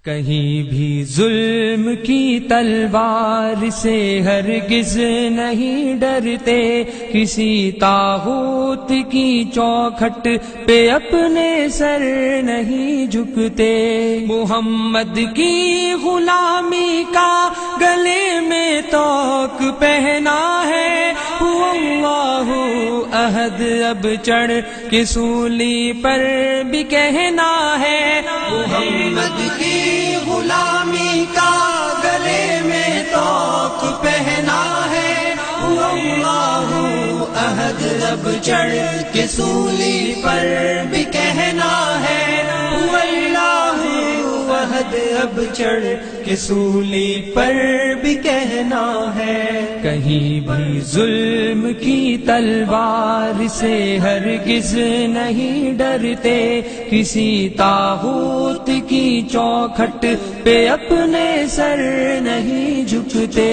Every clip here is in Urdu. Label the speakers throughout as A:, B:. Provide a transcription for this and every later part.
A: کہیں بھی ظلم کی تلوار سے ہرگز نہیں ڈرتے، کسی طاغوت کی چوکھٹ پہ اپنے سر نہیں جھکتے، محمد کی غلامی کا گلے میں طوق پہنا ہے، اللہ احد اب چڑھ کے سولی پر بھی کہنا ہے، محمد کی غلامی کا گلے میں طوق پہنا ہے، اللہ احد اب چڑھ کے سولی پر بھی کہنا ہے، اللہ احد اب چڑھ کے سولی پر بھی کہنا ہے، کہیں بھی ظلم کی تلوار سے ہرگز نہیں ڈرتے، کسی طاغوت کی چوکھٹ پہ اپنے سر نہیں جھکتے،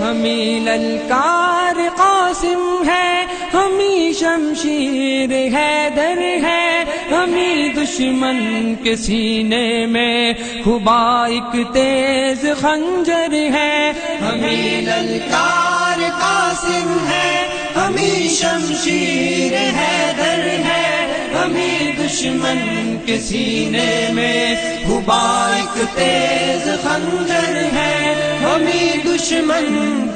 A: ہمیں للکار قاسم ہے، ہمیں شمشیر حیدر ہے، ہمیں دشمن کے سینے میں خبا ایک تیز خنجر ہے، ہمیں للکار قاسم ہے، ہمیں شمشیر حیدر ہے، ہمیں دشمن کے سینے میں خبا ایک تیز خنجر ہے، ہمیں دشمن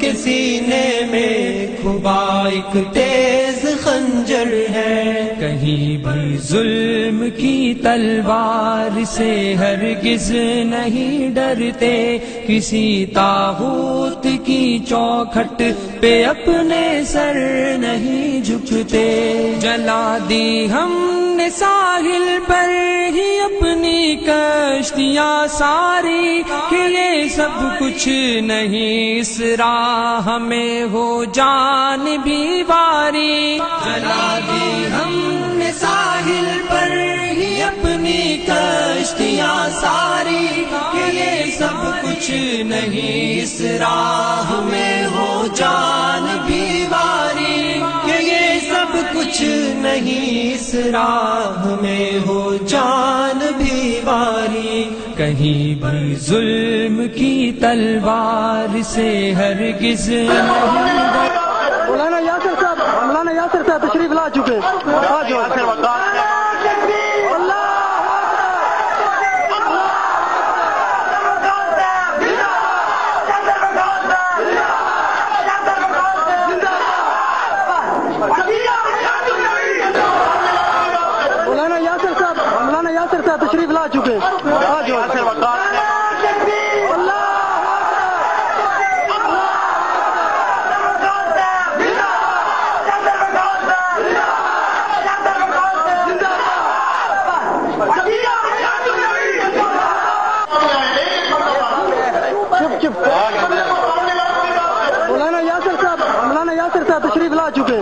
A: کے سینے میں خبا ایک تیز خنجر ہے، کہیں بھی ظلم کی تلوار سے ہرگز نہیں ڈرتے، کسی طاغوت کی چوکھٹ پہ اپنے سر نہیں جھکتے، جلا دی ہم نے ساحل پر ہی اپنی کشتیاں ساری، کہ یہ سب کچھ نہیں اس راہ میں ہو جان بھی باری، جلا دی ہم نے ساحل پر ہی اپنی کشتیاں ساری، کہ یہ سب کچھ نہیں اس راہ میں ہو جان بھی باری، کہ یہ سب کچھ نہیں اس راہ میں ہو جان بھی باری، کہیں بھی ظلم کی تلوار سے ہرگز نہیں ڈرتے۔
B: مولانا یاسر صاحب تشریف لا چکے، مولانا یاسر صاحب تشریف لا چکے، مولانا یاسر صاحب تشریف لا چکے،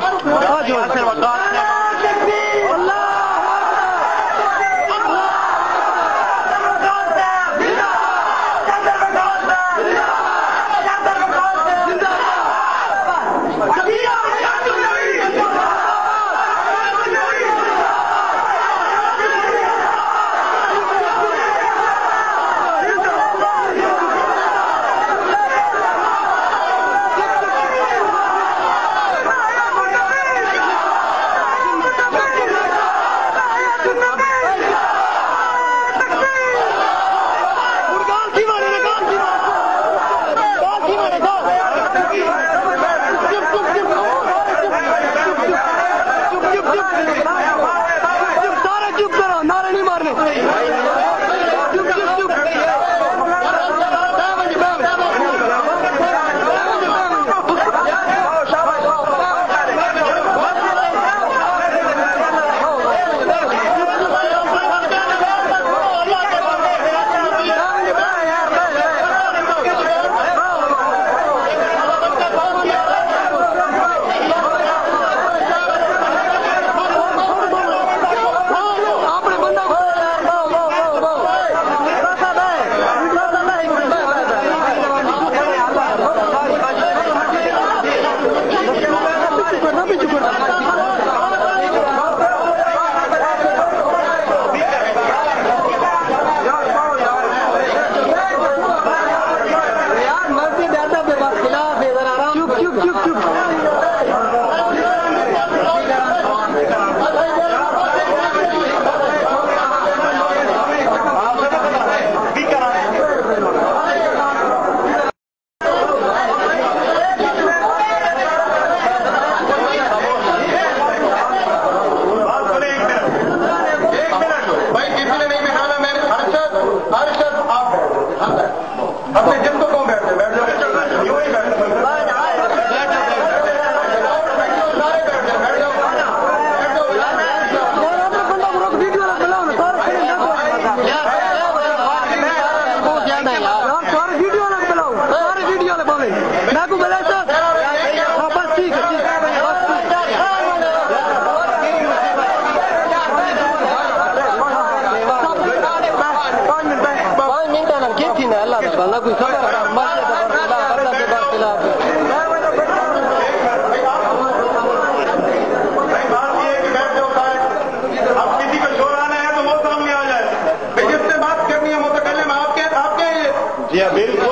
C: یہ بل